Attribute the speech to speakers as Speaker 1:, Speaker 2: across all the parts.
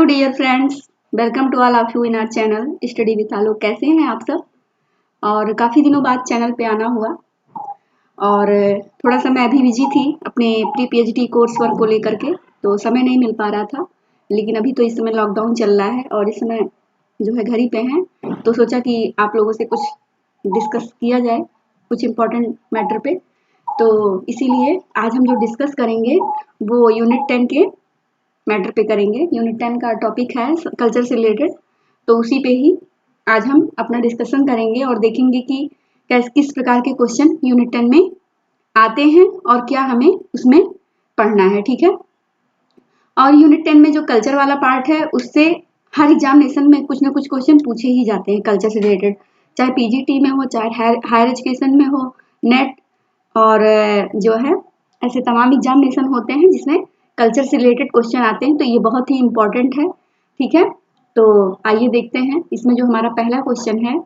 Speaker 1: Hello dear friends, welcome to all of you in our channel study with Alok. कैसे हैं आप सब? और काफ़ी दिनों बाद चैनल पे आना हुआ और थोड़ा सा मैं अभी बिजी थी अपने प्री पीएचडी कोर्स वर्क को लेकर के, तो समय नहीं मिल पा रहा था। लेकिन अभी तो इस समय लॉकडाउन चल रहा है और इस समय जो है घर ही पे हैं, तो सोचा कि आप लोगों से कुछ डिस्कस किया जाए कुछ इम्पोर्टेंट मैटर पे। तो इसीलिए आज हम जो डिस्कस करेंगे वो यूनिट 10 के मैटर पे करेंगे। यूनिट 10 का टॉपिक है कल्चर से रिलेटेड, तो उसी पे ही आज हम अपना डिस्कशन करेंगे और देखेंगे कि किस प्रकार के क्वेश्चन यूनिट 10 में आते हैं और क्या हमें उसमें पढ़ना है। ठीक है, और यूनिट 10 में जो कल्चर वाला पार्ट है उससे हर एग्जामिनेशन में कुछ ना कुछ क्वेश्चन पूछे ही जाते हैं कल्चर से रिलेटेड, चाहे पीजीटी में हो चाहे हायर एजुकेशन में हो, नेट और जो है ऐसे तमाम एग्जामिनेशन होते हैं जिसमें कल्चर से रिलेटेड क्वेश्चन आते हैं, तो ये बहुत ही इम्पोर्टेंट है। ठीक है, तो आइए देखते हैं। इसमें जो हमारा पहला क्वेश्चन है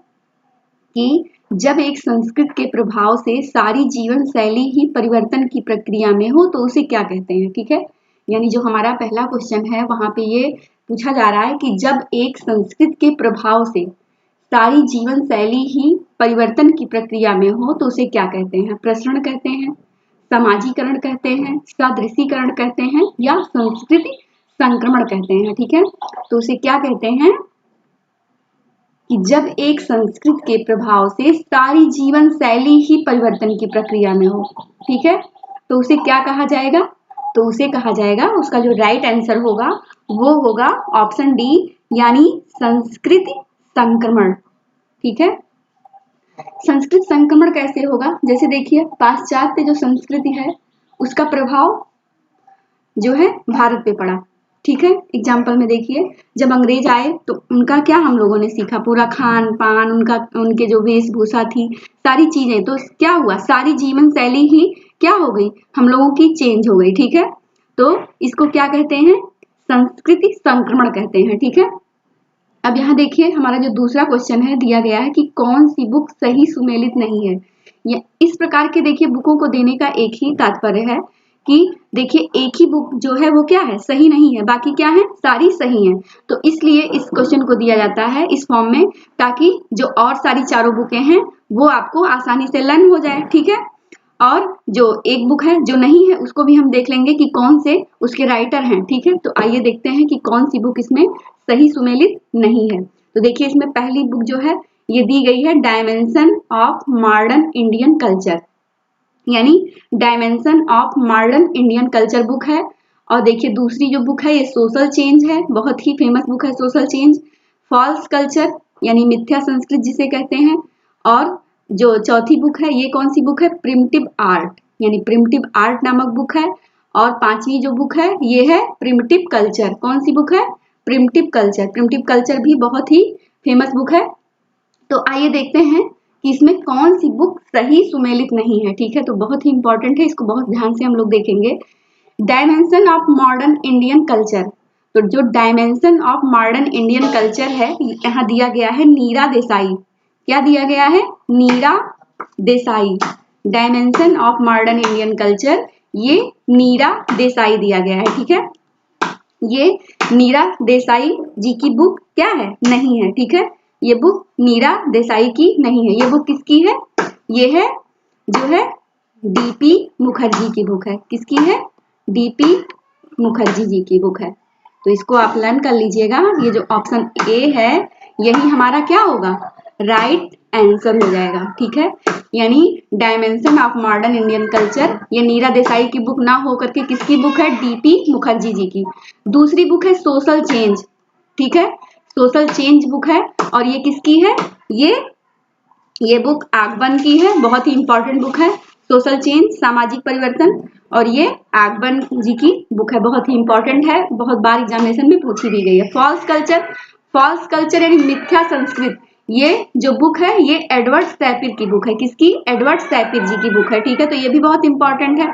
Speaker 1: कि जब एक संस्कृत के प्रभाव से सारी जीवन शैली ही परिवर्तन की प्रक्रिया में हो तो उसे क्या कहते हैं। ठीक है, यानी जो हमारा पहला क्वेश्चन है वहां पे ये पूछा जा रहा है कि जब एक संस्कृत के प्रभाव से सारी जीवन शैली ही परिवर्तन की प्रक्रिया में हो तो उसे क्या कहते हैं। प्रसरण कहते हैं, समाजीकरण कहते हैं, सदृशीकरण कहते हैं या संस्कृति संक्रमण कहते हैं। ठीक है, तो उसे क्या कहते हैं कि जब एक संस्कृत के प्रभाव से सारी जीवन शैली ही परिवर्तन की प्रक्रिया में हो। ठीक है, तो उसे क्या कहा जाएगा? तो उसे कहा जाएगा, उसका जो राइट आंसर होगा वो होगा ऑप्शन डी, यानी संस्कृति संक्रमण। ठीक है, संस्कृत संक्रमण कैसे होगा? जैसे देखिए पाश्चात्य जो संस्कृति है उसका प्रभाव जो है भारत पे पड़ा। ठीक है, एग्जाम्पल में देखिए जब अंग्रेज आए तो उनका क्या हम लोगों ने सीखा, पूरा खान पान उनके जो वेशभूषा थी सारी चीजें, तो क्या हुआ, सारी जीवन शैली ही क्या हो गई, हम लोगों की चेंज हो गई। ठीक है, तो इसको क्या कहते हैं? संस्कृति संक्रमण कहते हैं। ठीक है, अब यहाँ देखिए हमारा जो दूसरा क्वेश्चन है दिया गया है कि कौन सी बुक सही सुमेलित नहीं है। इस प्रकार के देखिए बुकों को देने का एक ही तात्पर्य है कि देखिए एक ही बुक जो है वो क्या है, सही नहीं है, बाकी क्या है, सारी सही है। तो इसलिए इस क्वेश्चन को दिया जाता है इस फॉर्म में ताकि जो और सारी चारों बुकें हैं वो आपको आसानी से लर्न हो जाए। ठीक है, और जो एक बुक है जो नहीं है उसको भी हम देख लेंगे कि कौन से उसके राइटर हैं। ठीक है, तो आइए देखते हैं कि कौन सी बुक इसमें सही सुमेलित नहीं है। तो देखिए इसमें पहली बुक जो है ये दी गई है dimension of modern Indian culture, यानी dimension of modern Indian culture book है। और देखिए दूसरी जो बुक है ये सोशल चेंज है, बहुत ही फेमस बुक है सोशल चेंज। फॉल्स कल्चर यानी मिथ्या संस्कृत जिसे कहते हैं। और जो चौथी बुक है ये कौन सी बुक है? प्रिमिटिव आर्ट, यानी प्रिमिटिव आर्ट नामक बुक है। और पांचवी जो बुक है ये है प्रिमिटिव कल्चर। कौन सी बुक है? Primitive culture. प्रिमिटिव कल्चर भी बहुत ही फेमस बुक है। तो आइए देखते हैं कि इसमें कौन सी बुक सही सुमेलित नहीं है। ठीक है, तो बहुत ही इंपॉर्टेंट है, इसको बहुत ध्यान से हम लोग देखेंगे। Dimension of modern Indian culture, तो जो dimension of modern Indian culture है यहाँ दिया गया है नीरा देसाई। क्या दिया गया है? Neera Desai. Dimension of modern Indian culture ये नीरा देसाई दिया गया है। ठीक है, ये नीरा देसाई जी की बुक क्या है? नहीं है। ठीक है, ये बुक नीरा देसाई की नहीं है। ये बुक किसकी है? ये है जो है डीपी मुखर्जी की बुक है। किसकी है? डीपी मुखर्जी जी की बुक है। तो इसको आप लर्न कर लीजिएगा। ये जो ऑप्शन ए है यही हमारा क्या होगा? राइट आंसर हो जाएगा। ठीक है, यानी dimension of modern Indian culture ये नीरा देसाई की बुक ना हो करके किसकी बुक है? डीपी मुखर्जी जी की। दूसरी बुक है सोशल चेंज। ठीक है, सोशल चेंज बुक है और ये किसकी है? ये बुक आगबन की है। बहुत ही इंपॉर्टेंट बुक है सोशल चेंज, सामाजिक परिवर्तन, और ये आगबन जी की बुक है। बहुत ही इंपॉर्टेंट है, बहुत बार एग्जामिनेशन में पूछी भी गई है। फॉल्स कल्चर, फॉल्स कल्चर यानी मिथ्या संस्कृत, ये जो बुक है ये एडवर्ड सैफिर की बुक है। किसकी? एडवर्ड सैफिर जी की बुक है। ठीक है, तो ये भी बहुत इंपॉर्टेंट है।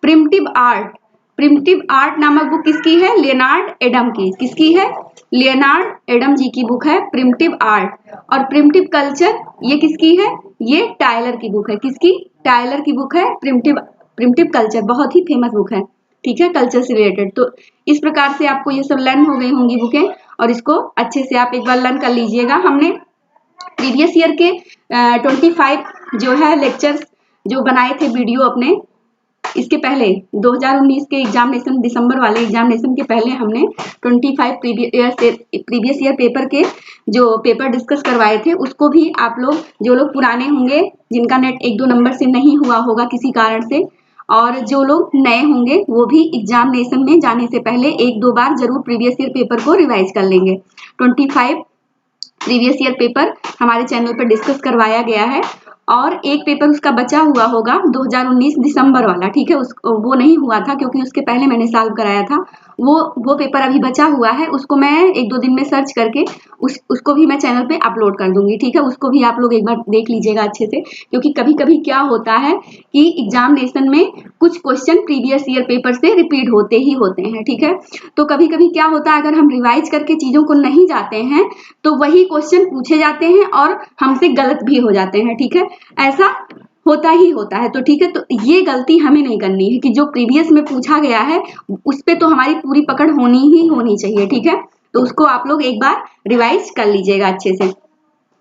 Speaker 1: प्रिमिटिव आर्ट, प्रिमिटिव आर्ट नामक बुक किसकी है? लियोनार्ड एडम की। किसकी है? लियोनार्ड एडम जी की बुक है प्रिमिटिव आर्ट। और प्रिमिटिव कल्चर ये किसकी है? ये टायलर की बुक है। किसकी? टायलर की बुक है प्रिमिटिव कल्चर, बहुत ही फेमस बुक है। ठीक है, कल्चर से रिलेटेड। तो इस प्रकार से आपको ये सब लर्न हो गई होंगी बुकें, और इसको अच्छे से आप एक बार लर्न कर लीजिएगा। हमने प्रीवियस ईयर के 25 जो है लेक्चर्स जो बनाए थे वीडियो अपने, इसके पहले 2019 के एग्जामिनेशन, दिसंबर वाले एग्जामिनेशन के पहले हमने 25 प्रीवियस ईयर पेपर के जो पेपर डिस्कस करवाए थे, उसको भी आप लोग, जो लोग पुराने होंगे, जिनका नेट 1-2 नंबर से नहीं हुआ होगा किसी कारण से, और जो लोग नए होंगे वो भी एग्जामिनेशन में जाने से पहले 1-2 बार जरूर प्रीवियस ईयर पेपर को रिवाइज कर लेंगे। 25 प्रीवियस ईयर पेपर हमारे चैनल पर डिस्कस करवाया गया है, और एक पेपर उसका बचा हुआ होगा 2019 दिसंबर वाला, ठीक है, वो नहीं हुआ था क्योंकि उसके पहले मैंने सॉल्व कराया था। वो पेपर अभी बचा हुआ है, उसको मैं 1-2 दिन में सर्च करके उसको भी मैं चैनल पे अपलोड कर दूंगी, ठीक है। उसको भी आप लोग एक बार देख लीजिएगा अच्छे से, क्योंकि कभी कभी क्या होता है कि एग्जामिनेशन में कुछ क्वेश्चन प्रीवियस ईयर पेपर से रिपीट होते ही होते हैं, ठीक है। तो कभी कभी क्या होता है, अगर हम रिवाइज करके चीजों को नहीं जाते हैं तो वही क्वेश्चन पूछे जाते हैं और हमसे गलत भी हो जाते हैं, ठीक है। ऐसा होता ही होता है, तो ठीक है। तो ये गलती हमें नहीं करनी है कि जो प्रीवियस में पूछा गया है उस पे तो हमारी पूरी पकड़ होनी ही होनी चाहिए, ठीक है। तो उसको आप लोग एक बार रिवाइज कर लीजिएगा अच्छे से।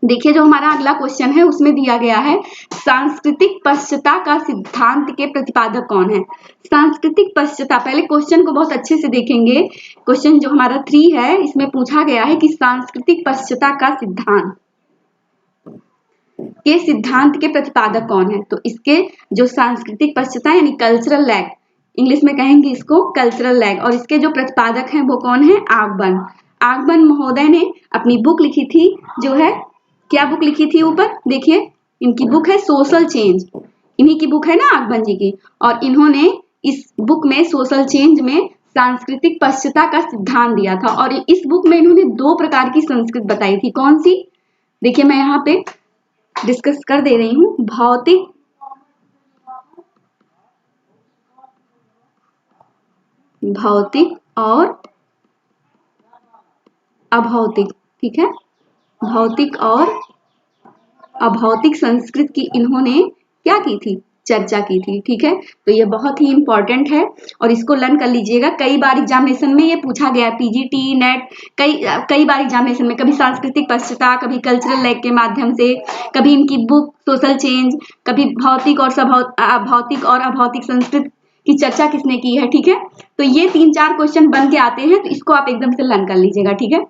Speaker 1: देखिए, जो हमारा अगला क्वेश्चन है उसमें दिया गया है, सांस्कृतिक पश्चता का सिद्धांत के प्रतिपादक कौन है। सांस्कृतिक पश्चता, पहले क्वेश्चन को बहुत अच्छे से देखेंगे। क्वेश्चन जो हमारा 3 है, इसमें पूछा गया है कि सांस्कृतिक पश्चता का सिद्धांत के प्रतिपादक कौन है। तो इसके जो सांस्कृतिक पश्चता यानी कल्चरल लैग, इंग्लिश में कहेंगे इसको कल्चरल लैग, और इसके जो प्रतिपादक हैं वो कौन है, आगबन। आगबन महोदय ने अपनी बुक लिखी थी, जो है, क्या बुक लिखी थी, ऊपर देखिए, इनकी बुक है सोशल चेंज, इन्हीं की बुक है ना आगबन जी की। और इन्होंने इस बुक में, सोशल चेंज में, सांस्कृतिक पश्चता का सिद्धांत दिया था। और इस बुक में इन्होंने 2 प्रकार की संस्कृति बताई थी। कौन सी, देखिए मैं यहाँ पे डिस्कस कर दे रही हूँ। भौतिक और अभौतिक, ठीक है, भौतिक और अभौतिक संस्कृत की इन्होंने क्या की थी, चर्चा की थी, ठीक है। तो ये बहुत ही इंपॉर्टेंट है और इसको लर्न कर लीजिएगा। कई बार एग्जामिनेशन में ये पूछा गया, पीजीटी, नेट, कई बार एग्जामिनेशन में, कभी सांस्कृतिक पश्चता, कभी कल्चरल लैग के माध्यम से, कभी इनकी बुक सोशल चेंज, कभी भौतिक और अभौतिक संस्कृत की चर्चा किसने की है, ठीक है। तो ये 3-4 क्वेश्चन बन के आते हैं, तो इसको आप एकदम से लर्न कर लीजिएगा, ठीक है,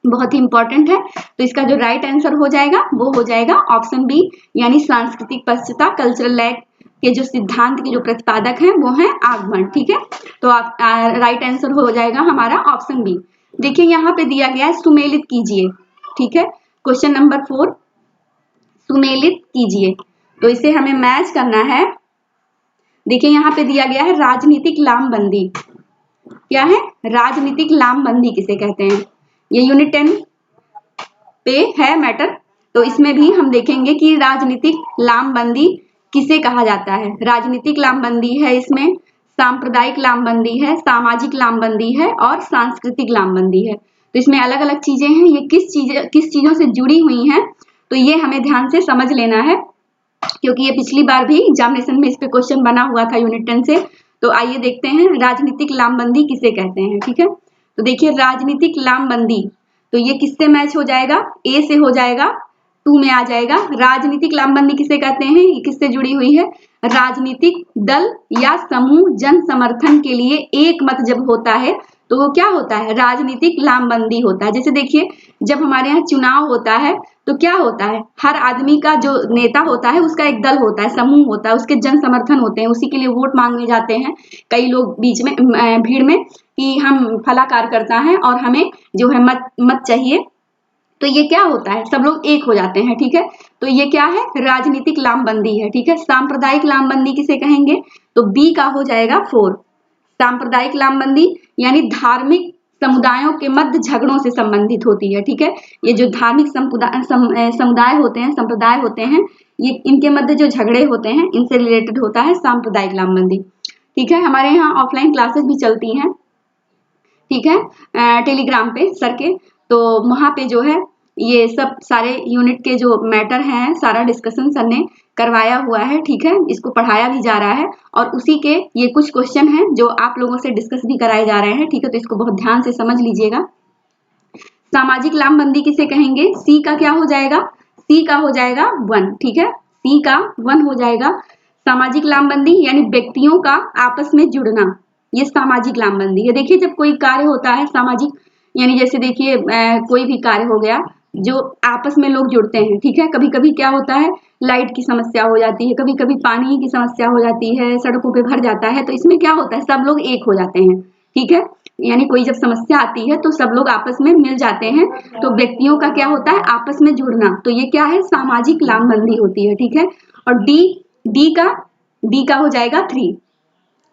Speaker 1: बहुत ही इंपॉर्टेंट है। तो इसका जो राइट आंसर हो जाएगा वो हो जाएगा ऑप्शन बी, यानी सांस्कृतिक पश्चता, कल्चरल लैग के जो सिद्धांत के जो प्रतिपादक हैं वो हैं आगमन, ठीक है। तो आप राइट आंसर हो जाएगा हमारा ऑप्शन बी। देखिए यहाँ पे दिया गया है सुमेलित कीजिए, ठीक है, क्वेश्चन नंबर 4, सुमेलित कीजिए। तो इसे हमें मैच करना है। देखिए यहाँ पे दिया गया है राजनीतिक लामबंदी। क्या है, राजनीतिक लामबंदी किसे कहते हैं, ये यूनिट 10 पे है मैटर। तो इसमें भी हम देखेंगे कि राजनीतिक लामबंदी किसे कहा जाता है। राजनीतिक लामबंदी है, इसमें सांप्रदायिक लामबंदी है, सामाजिक लामबंदी है और सांस्कृतिक लामबंदी है। तो इसमें अलग अलग चीजें हैं, ये किस चीजों से जुड़ी हुई हैं, तो ये हमें ध्यान से समझ लेना है, क्योंकि ये पिछली बार भी एग्जामिनेशन में इस पे क्वेश्चन बना हुआ था यूनिट 10 से। तो आइए देखते हैं राजनीतिक लामबंदी किसे कहते हैं, ठीक है। तो देखिए राजनीतिक लामबंदी, तो ये किससे मैच हो जाएगा, ए से हो जाएगा, 2 में आ जाएगा। राजनीतिक लामबंदी किसे कहते हैं, ये किससे जुड़ी हुई है, राजनीतिक दल या समूह जन समर्थन के लिए एक मत जब होता है तो वो क्या होता है, राजनीतिक लामबंदी होता है। जैसे देखिए जब हमारे यहाँ चुनाव होता है तो क्या होता है, हर आदमी का जो नेता होता है उसका एक दल होता है, समूह होता है, उसके जन समर्थन होते हैं, उसी के लिए वोट मांगने जाते हैं कई लोग बीच में भीड़ में कि हम फला कार्यकर्ता हैं और हमें जो है मत चाहिए। तो ये क्या होता है, सब लोग एक हो जाते हैं, ठीक है। तो ये क्या है, राजनीतिक लामबंदी है, ठीक है। सांप्रदायिक लामबंदी किसे कहेंगे, तो बी का हो जाएगा 4। सांप्रदायिक लामबंदी यानी धार्मिक समुदायों के मध्य झगड़ों से संबंधित होती है, ठीक है। ये जो धार्मिक समुदाय होते हैं, संप्रदाय होते हैं, ये इनके मध्य जो झगड़े होते हैं इनसे रिलेटेड होता है सांप्रदायिक लामबंदी, ठीक है। हमारे यहाँ ऑफलाइन क्लासेस भी चलती हैं, ठीक है, टेलीग्राम पे सर के, तो वहां पे जो है ये सब सारे यूनिट के जो मैटर हैं सारा डिस्कशन सर ने करवाया हुआ है, ठीक है, इसको पढ़ाया भी जा रहा है और उसी के ये कुछ क्वेश्चन हैं जो आप लोगों से डिस्कस भी कराए जा रहे हैं, ठीक है। तो इसको बहुत ध्यान से समझ लीजिएगा। सामाजिक लामबंदी किसे कहेंगे? सी का क्या हो जाएगा? सी का हो जाएगा 1, ठीक है, सी का 1 हो जाएगा। सामाजिक लामबंदी यानी व्यक्तियों का आपस में जुड़ना, ये सामाजिक लामबंदी है। देखिए जब कोई कार्य होता है सामाजिक, यानी जैसे देखिए कोई भी कार्य हो गया जो आपस में लोग जुड़ते हैं, ठीक है। कभी कभी क्या होता है, लाइट की समस्या हो जाती है, कभी कभी पानी की समस्या हो जाती है, सड़कों पे भर जाता है, तो इसमें क्या होता है, सब लोग एक हो जाते हैं, ठीक है। यानी कोई जब समस्या आती है तो सब लोग आपस में मिल जाते हैं, तो व्यक्तियों का क्या होता है, आपस में जुड़ना, तो ये क्या है, सामाजिक लामबंदी होती है, ठीक है। और डी का हो जाएगा 3,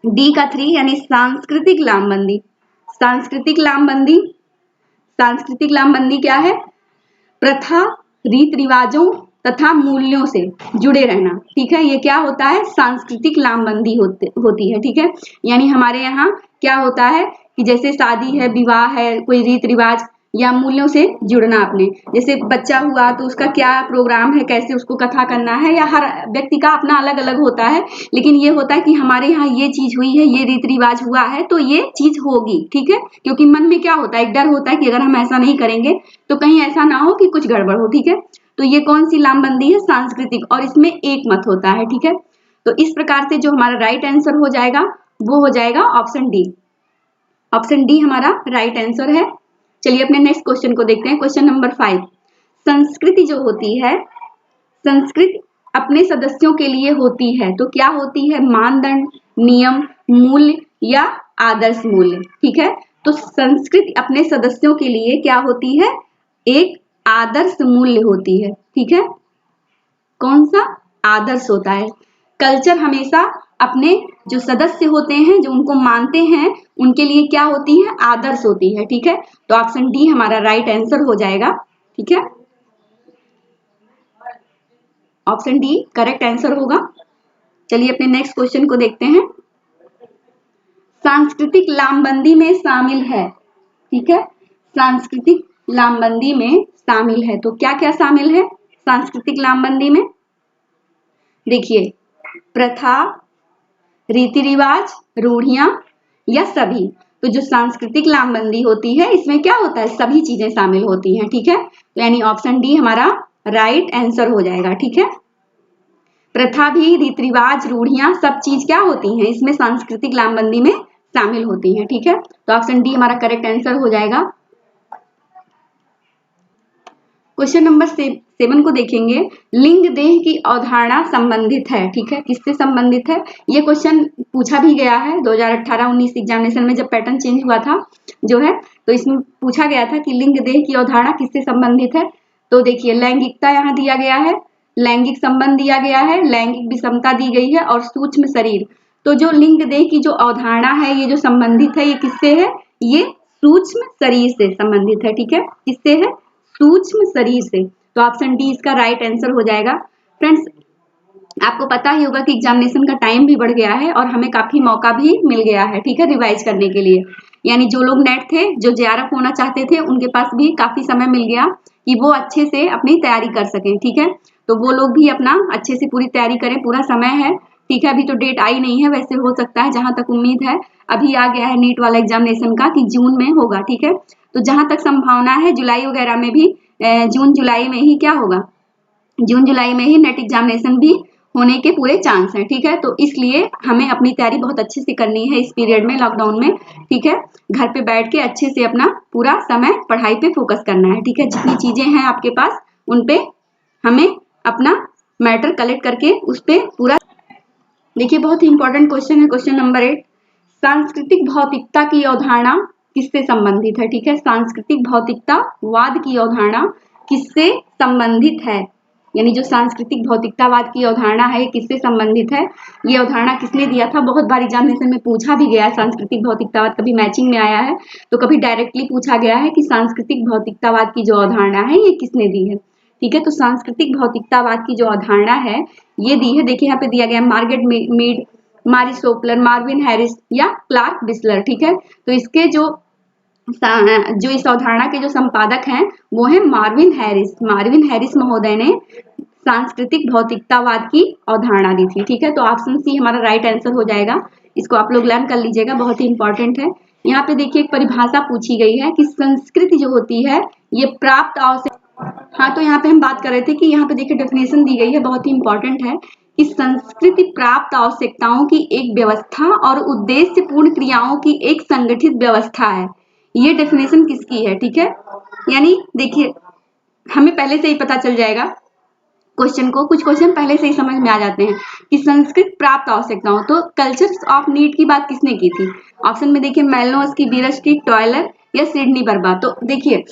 Speaker 1: डी का 3 यानी सांस्कृतिक लामबंदी। सांस्कृतिक लामबंदी, सांस्कृतिक लामबंदी क्या है? प्रथा, रीत रिवाजों तथा मूल्यों से जुड़े रहना, ठीक है। ये क्या होता है, सांस्कृतिक लामबंदी होती है, ठीक है। यानी हमारे यहाँ क्या होता है कि जैसे शादी है, विवाह है, कोई रीत रिवाज या मूल्यों से जुड़ना अपने, जैसे बच्चा हुआ तो उसका क्या प्रोग्राम है, कैसे उसको कथा करना है, या हर व्यक्ति का अपना अलग अलग होता है, लेकिन ये होता है कि हमारे यहाँ ये चीज हुई है, ये रीत रिवाज हुआ है तो ये चीज होगी, ठीक है। क्योंकि मन में क्या होता है, एक डर होता है कि अगर हम ऐसा नहीं करेंगे तो कहीं ऐसा ना हो कि कुछ गड़बड़ हो, ठीक है। तो ये कौन सी लामबंदी है, सांस्कृतिक, और इसमें एक मत होता है, ठीक है। तो इस प्रकार से जो हमारा राइट आंसर हो जाएगा वो हो जाएगा ऑप्शन डी। ऑप्शन डी हमारा राइट आंसर है। चलिए अपने नेक्स्ट क्वेश्चन को देखते हैं, क्वेश्चन नंबर 5। संस्कृति जो होती है, संस्कृति अपने सदस्यों के लिए होती है, तो क्या होती है, मानदंड, नियम, मूल्य या आदर्श मूल्य, ठीक है। तो संस्कृति अपने सदस्यों के लिए क्या होती है, एक आदर्श मूल्य होती है, ठीक है। कौन सा? आदर्श होता है। कल्चर हमेशा अपने जो सदस्य होते हैं, जो उनको मानते हैं, उनके लिए क्या होती है, आदर्श होती है, ठीक है। तो ऑप्शन डी हमारा राइट आंसर हो जाएगा, ठीक है। ऑप्शन डी करेक्ट आंसर होगा। चलिए अपने नेक्स्ट क्वेश्चन को देखते हैं। सांस्कृतिक लामबंदी में शामिल है, ठीक है, सांस्कृतिक लामबंदी में शामिल है, तो क्या क्या शामिल है सांस्कृतिक लामबंदी में? देखिए, प्रथा, रीति रिवाज, रूढ़ियां या सभी। तो जो सांस्कृतिक लामबंदी होती है इसमें क्या होता है, सभी चीजें शामिल होती हैं, ठीक है। तो यानी ऑप्शन डी हमारा राइट आंसर हो जाएगा, ठीक है। प्रथा भी, रीति रिवाज, रूढ़ियां सब चीज क्या होती हैं, इसमें सांस्कृतिक लामबंदी में शामिल होती हैं, ठीक है। तो ऑप्शन डी हमारा करेक्ट आंसर हो जाएगा। क्वेश्चन नंबर 7 को देखेंगे। लिंग देह की अवधारणा संबंधित है, ठीक है, किससे संबंधित है? ये क्वेश्चन पूछा भी गया है 2018-19 एग्जामिनेशन में, जब पैटर्न चेंज हुआ था जो है, तो इसमें पूछा गया था कि लिंग देह की अवधारणा किससे संबंधित है। तो देखिए, लैंगिकता यहाँ दिया गया है, लैंगिक संबंध दिया गया है, लैंगिक विषमता दी गई है और सूक्ष्म शरीर। तो जो लिंग देह की जो अवधारणा है, ये जो संबंधित है, ये किससे है, ये सूक्ष्म शरीर से संबंधित है, ठीक है। किससे है, सूक्ष्म शरीर से। तो ऑप्शन डी इसका राइट आंसर हो जाएगा। फ्रेंड्स, आपको पता ही होगा कि एग्जामिनेशन का टाइम भी बढ़ गया है और हमें काफी मौका भी मिल गया है, ठीक है, रिवाइज करने के लिए। यानी जो लोग नेट थे, जो जेआरएफ होना चाहते थे, उनके पास भी काफी समय मिल गया कि वो अच्छे से अपनी तैयारी कर सकें, ठीक है। तो वो लोग भी अपना अच्छे से पूरी तैयारी करें, पूरा समय है, ठीक है। अभी तो डेट आई नहीं है, वैसे हो सकता है, जहां तक उम्मीद है अभी आ गया है नीट वाला एग्जामिनेशन का कि जून में होगा, ठीक है। तो जहां तक संभावना है जुलाई वगैरह में भी, जून जुलाई में ही क्या होगा, जून जुलाई में ही नेट एग्जामिनेशन भी होने के पूरे चांस हैं, ठीक है। तो इसलिए हमें अपनी तैयारी बहुत अच्छे से करनी है इस पीरियड में, लॉकडाउन में, ठीक है। घर पे बैठ के अच्छे से अपना पूरा समय पढ़ाई पे फोकस करना है, ठीक है। जितनी चीजें हैं आपके पास उन पे हमें अपना मैटर कलेक्ट करके उस पे पूरा। देखिए, बहुत ही इंपॉर्टेंट क्वेश्चन है, क्वेश्चन नंबर 8। सांस्कृतिक भौतिकता की अवधारणा किससे संबंधित है, ठीक है। सांस्कृतिक भौतिकतावाद की अवधारणा किससे संबंधित है, यानी जो सांस्कृतिक भौतिकतावाद की अवधारणा है किससे संबंधित है, ये अवधारणा किसने दिया था? बहुत बार एग्जामिनेशन में पूछा भी गया है सांस्कृतिक भौतिकतावाद, कभी मैचिंग में आया है तो कभी डायरेक्टली पूछा गया है कि सांस्कृतिक भौतिकतावाद की जो अवधारणा है ये किसने दी है, ठीक है। तो सांस्कृतिक भौतिकतावाद की जो अवधारणा है ये दी है, देखिए यहाँ पे दिया गया मार्गरेट मीड, मारी सोपलर, मार्विन हैरिस या क्लार्क बिस्लर, ठीक है। तो इसके जो इस अवधारणा के जो संपादक हैं वो है मार्विन हैरिस। मार्विन हैरिस महोदय ने सांस्कृतिक भौतिकतावाद की अवधारणा दी थी। ठीक है, तो ऑप्शन सी हमारा राइट आंसर हो जाएगा। इसको आप लोग लर्न कर लीजिएगा, बहुत ही इंपॉर्टेंट है। यहाँ पे देखिए एक परिभाषा पूछी गई है कि संस्कृति जो होती है ये प्राप्त आवश्यक, हाँ तो यहाँ पे हम बात कर रहे थे कि यहाँ पे देखिए डेफिनेशन दी गई है, बहुत ही इंपॉर्टेंट है कि संस्कृति प्राप्त आवश्यकताओं की एक व्यवस्था और उद्देश्य पूर्ण क्रियाओं की एक संगठित व्यवस्था है। ये डेफिनेशन किसकी है? ठीक है, यानी देखिए हमें पहले से ही पता चल जाएगा क्वेश्चन को, कुछ क्वेश्चन पहले से ही समझ में आ जाते हैं कि संस्कृत प्राप्त आवश्यकताओं। तो कल्चर्स ऑफ नीड की बात किसने की थी? ऑप्शन में देखिए मेलिनोव्स्की, बीयरस्ट्रीट, टॉयलर या सिडनी बर्बा। तो देखिए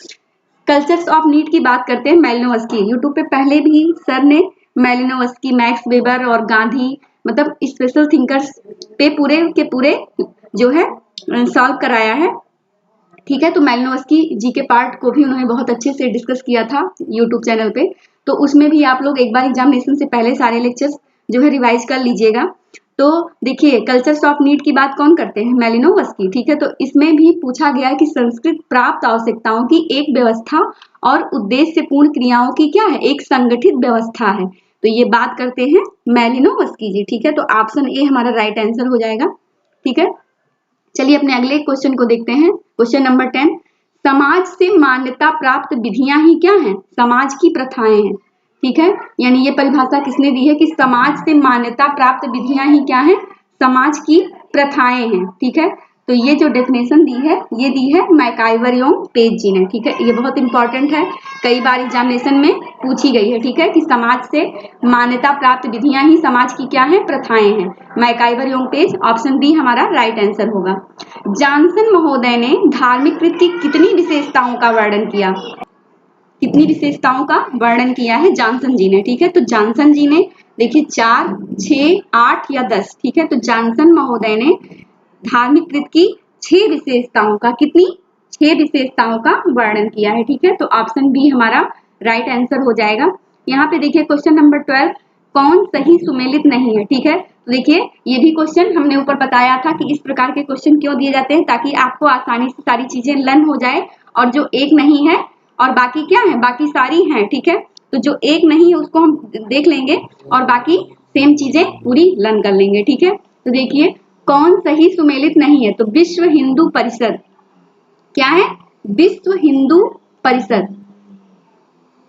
Speaker 1: कल्चर्स ऑफ नीड की बात करते हैं मेलिनोव्स्की। यूट्यूब पे पहले भी सर ने मेलिनोव्स्की, मैक्स वेबर और गांधी मतलब स्पेशल थिंकर्स पे पूरे के पूरे जो है सॉल्व कराया है। ठीक है, तो मेलिनोव्स्की जी के पार्ट को भी उन्होंने बहुत अच्छे से डिस्कस किया था यूट्यूब चैनल पे, तो उसमें भी आप लोग एक बार एग्जामिनेशन से पहले सारे लेक्चर्स जो है रिवाइज कर लीजिएगा। तो देखिए कल्चर्स ऑफ नीड की बात कौन करते हैं? मेलिनोव्स्की। ठीक है, तो इसमें भी पूछा गया कि संस्कृत प्राप्त आवश्यकताओं की एक व्यवस्था और उद्देश्य पूर्ण क्रियाओं की क्या है? एक संगठित व्यवस्था है। तो ये बात करते हैं मेलिनोव्स्की जी। ठीक है, तो ऑप्शन ए हमारा राइट आंसर हो जाएगा। ठीक है, चलिए अपने अगले क्वेश्चन को देखते हैं। क्वेश्चन नंबर 10, समाज से मान्यता प्राप्त विधियां ही क्या हैं? समाज की प्रथाएं हैं। ठीक है, यानी ये परिभाषा किसने दी है कि समाज से मान्यता प्राप्त विधियां ही क्या हैं? समाज की प्रथाएं हैं। ठीक है, तो ये जो डेफिनेशन दी है ये दी है मैकाइवर एवं पेज जी ने। ठीक है, ये बहुत इंपॉर्टेंट है, कई बार एग्जामिनेशन में पूछी गई है। ठीक है, कि समाज से मान्यता प्राप्त विधियां ही समाज की क्या है? प्रथाएं हैं। मैकाइवर एवं पेज, ऑप्शन बी हमारा राइट आंसर होगा। जॉनसन महोदय ने धार्मिक कृत की कितनी विशेषताओं का वर्णन किया? कितनी विशेषताओं का वर्णन किया है जॉनसन जी ने? ठीक है, तो जॉनसन जी ने देखिए 4, 6, 8 या 10। ठीक है, तो जॉनसन महोदय ने धार्मिक कृत की 6 विशेषताओं का, कितनी? 6 विशेषताओं का वर्णन किया है। ठीक है, तो ऑप्शन बी हमारा राइट आंसर हो जाएगा। यहाँ पे देखिए क्वेश्चन नंबर 12, कौन सही सुमेलित नहीं है? ठीक है, तो देखिए ये भी क्वेश्चन हमने ऊपर बताया था कि इस प्रकार के क्वेश्चन क्यों दिए जाते हैं, ताकि आपको आसानी से सारी चीजें लर्न हो जाए, और जो एक नहीं है और बाकी क्या है? बाकी सारी हैं। ठीक है, तो जो एक नहीं है उसको हम देख लेंगे और बाकी सेम चीजें पूरी लर्न कर लेंगे। ठीक है, तो देखिए कौन सही सुमेलित नहीं है? तो विश्व हिंदू परिषद क्या है? विश्व हिंदू परिषद,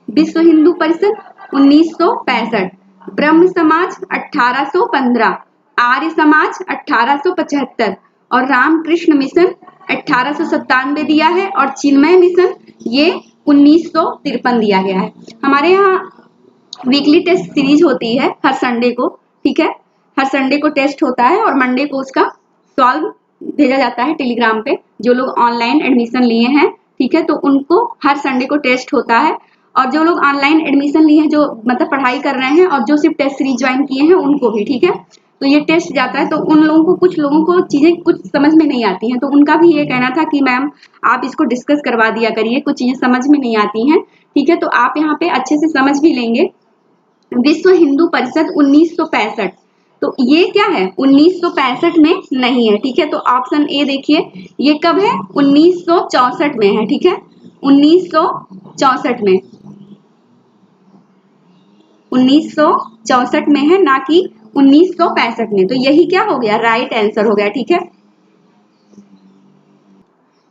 Speaker 1: विश्व हिंदू परिषद 1965, ब्रह्म समाज 1815, आर्य समाज 1875 और रामकृष्ण मिशन 1897 दिया है, और चिन्मय मिशन ये 1953 दिया गया है। हमारे यहाँ वीकली टेस्ट सीरीज होती है हर संडे को। ठीक है, हर संडे को टेस्ट होता है और मंडे को उसका सॉल्व भेजा जाता है टेलीग्राम पे। जो लोग ऑनलाइन एडमिशन लिए हैं, ठीक है, तो उनको हर संडे को टेस्ट होता है, और जो लोग ऑनलाइन एडमिशन लिए हैं, जो मतलब पढ़ाई कर रहे हैं और जो सिर्फ टेस्ट सीरीज ज्वाइन किए हैं उनको भी। ठीक है, तो ये टेस्ट जाता है, तो उन लोगों को, कुछ लोगों को चीजें कुछ समझ में नहीं आती हैं, तो उनका भी ये कहना था कि मैम आप इसको डिस्कस करवा दिया करिए, कुछ चीजें समझ में नहीं आती हैं। ठीक है, तो आप यहाँ पे अच्छे से समझ भी लेंगे। विश्व हिंदू परिषद 1965, तो ये क्या है? 1965 में नहीं है। ठीक है, तो ऑप्शन ए देखिए ये कब है? 1964 में है। ठीक है, 1964 में, 1964 में है, ना कि 1965 में। तो यही क्या हो गया? राइट आंसर हो गया। ठीक है,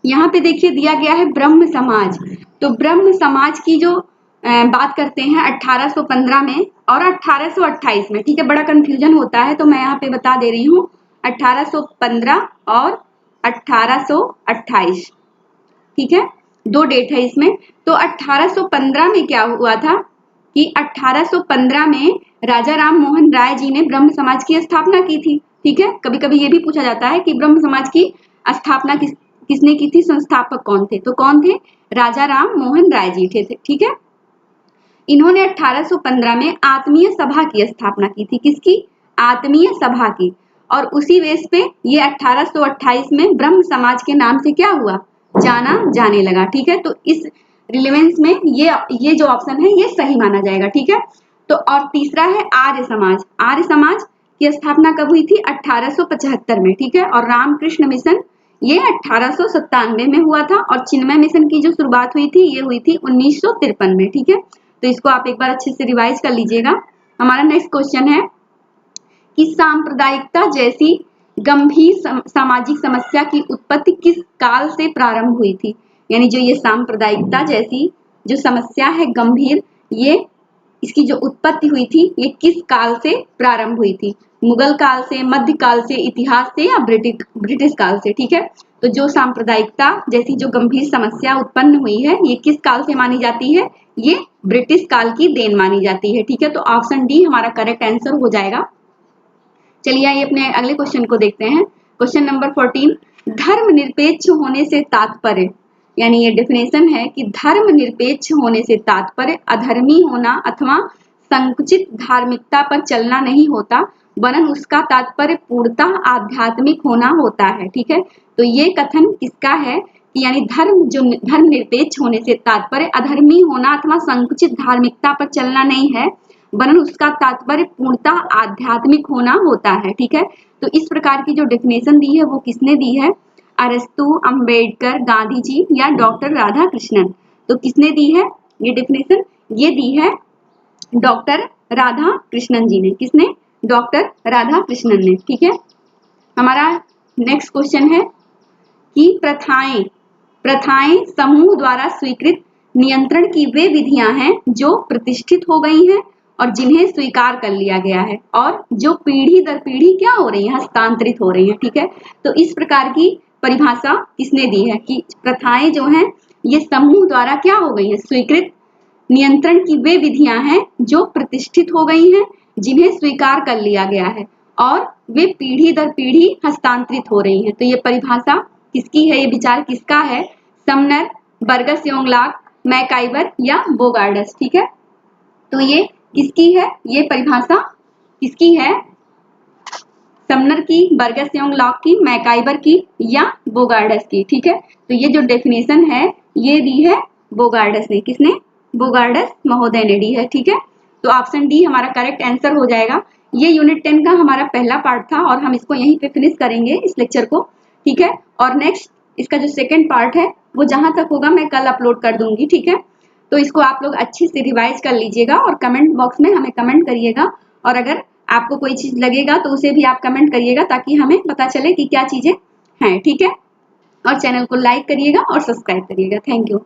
Speaker 1: यहाँ पे देखिए दिया गया है ब्रह्म समाज। तो ब्रह्म समाज की जो बात करते हैं 1815 में और 1828 में। ठीक है, बड़ा कंफ्यूजन होता है, तो मैं यहाँ पे बता दे रही हूँ 1815 और 1828। ठीक है, 2 डेट है इसमें। तो 1815 में क्या हुआ था कि 1815 में राजा राम मोहन राय जी ने ब्रह्म समाज की स्थापना की थी। ठीक है, कभी कभी ये भी पूछा जाता है कि ब्रह्म समाज की स्थापना किसने की थी, संस्थापक कौन थे? तो कौन थे? राजा राम मोहन राय जी थे। ठीक है, इन्होंने 1815 में आत्मीय सभा की स्थापना की थी। किसकी? आत्मीय सभा की। और उसी बेस पे ये 1828 में ब्रह्म समाज के नाम से क्या हुआ? जाना जाने लगा। ठीक है, तो इस रिलेवेंस में ये जो ऑप्शन है ये सही माना जाएगा। ठीक है, तो और तीसरा है आर्य समाज। आर्य समाज की स्थापना कब हुई थी? 1875 में। ठीक है, और रामकृष्ण मिशन ये 1897 में हुआ था, और चिन्मय मिशन की जो शुरुआत हुई थी ये हुई थी 1953 में। ठीक है, तो इसको आप एक बार अच्छे से रिवाइज कर लीजिएगा। हमारा नेक्स्ट क्वेश्चन है कि सांप्रदायिकता जैसी गंभीर सामाजिक समस्या की उत्पत्ति किस काल से प्रारंभ हुई थी। यानी जो ये सांप्रदायिकता जैसी जो समस्या है गंभीर, ये इसकी जो उत्पत्ति हुई थी ये किस काल से प्रारंभ हुई थी। मुगल काल से, मध्य काल से, इतिहास से या ब्रिटिश काल से। ठीक है, तो जो सांप्रदायिकता जैसी जो गंभीर समस्या उत्पन्न हुई है ये किस काल से मानी जाती है, ये ब्रिटिश काल की देन मानी जाती है। ठीक है, तो ऑप्शन डी हमारा करेक्ट आंसर हो जाएगा। चलिए आइए अपने अगले क्वेश्चन को देखते हैं। क्वेश्चन नंबर 14, धर्मनिरपेक्ष होने से तात्पर्य, यानी ये डेफिनेशन है कि धर्मनिरपेक्ष होने से तात्पर्य अधर्मी होना अथवा संकुचित धार्मिकता पर चलना नहीं होता, वरन उसका तात्पर्य पूर्णतः आध्यात्मिक होना होता है। ठीक है, तो ये कथन किसका है कि यानी धर्मनिरपेक्ष होने से तात्पर्य अधर्मी होना अथवा संकुचित धार्मिकता पर चलना नहीं है, वरन उसका तात्पर्य पूर्णतः आध्यात्मिक होना होता है। ठीक है, तो इस प्रकार की जो डेफिनेशन दी है वो किसने दी है, अरस्तु, अंबेडकर, गांधी जी या डॉक्टर राधा कृष्णन। तो किसने दी है ये डेफिनेशन, ये दी है डॉक्टर राधा कृष्णन जी ने। किसने, डॉक्टर राधा कृष्णन ने। ठीक है, हमारा नेक्स्ट क्वेश्चन है कि प्रथाएं समूह द्वारा स्वीकृत नियंत्रण की वे विधियां हैं जो प्रतिष्ठित हो गई हैं और जिन्हें स्वीकार कर लिया गया है और जो पीढ़ी दर पीढ़ी क्या हो रही है, हस्तांतरित हो रही है। ठीक है, तो इस प्रकार की परिभाषा किसने दी है कि प्रथाएं जो हैं ये समूह द्वारा क्या हो गई है, स्वीकृत नियंत्रण की वे विधियां हैं जो प्रतिष्ठित हो गई हैं, जिन्हें स्वीकार कर लिया गया है और वे पीढ़ी दर पीढ़ी हस्तांतरित हो रही हैं। तो ये परिभाषा किसकी है, ये विचार किसका है, समनर, बर्गस योंगलाक, मैकाइवर या बोगार्डस। ठीक है, तो ये किसकी है, ये परिभाषा किसकी है, समनर की, बर्गस योंगलाक की, मैकाइवर की या बोगार्डस की। ठीक है, तो ये जो डेफिनेशन है ये दी है बोगार्डस ने। किसने, बोगार्डस महोदय ने दी है। ठीक है, तो ऑप्शन डी हमारा करेक्ट आंसर हो जाएगा। ये यूनिट 10 का हमारा पहला पार्ट था और हम इसको यहीं पे फिनिश करेंगे इस लेक्चर को। ठीक है, और नेक्स्ट इसका जो सेकंड पार्ट है वो जहां तक होगा मैं कल अपलोड कर दूंगी। ठीक है, तो इसको आप लोग अच्छे से रिवाइज कर लीजिएगा और कमेंट बॉक्स में हमें कमेंट करिएगा, और अगर आपको कोई चीज लगेगा तो उसे भी आप कमेंट करिएगा ताकि हमें पता चले कि क्या चीजें हैं। ठीक है, और चैनल को लाइक करिएगा और सब्सक्राइब करिएगा। Thank you.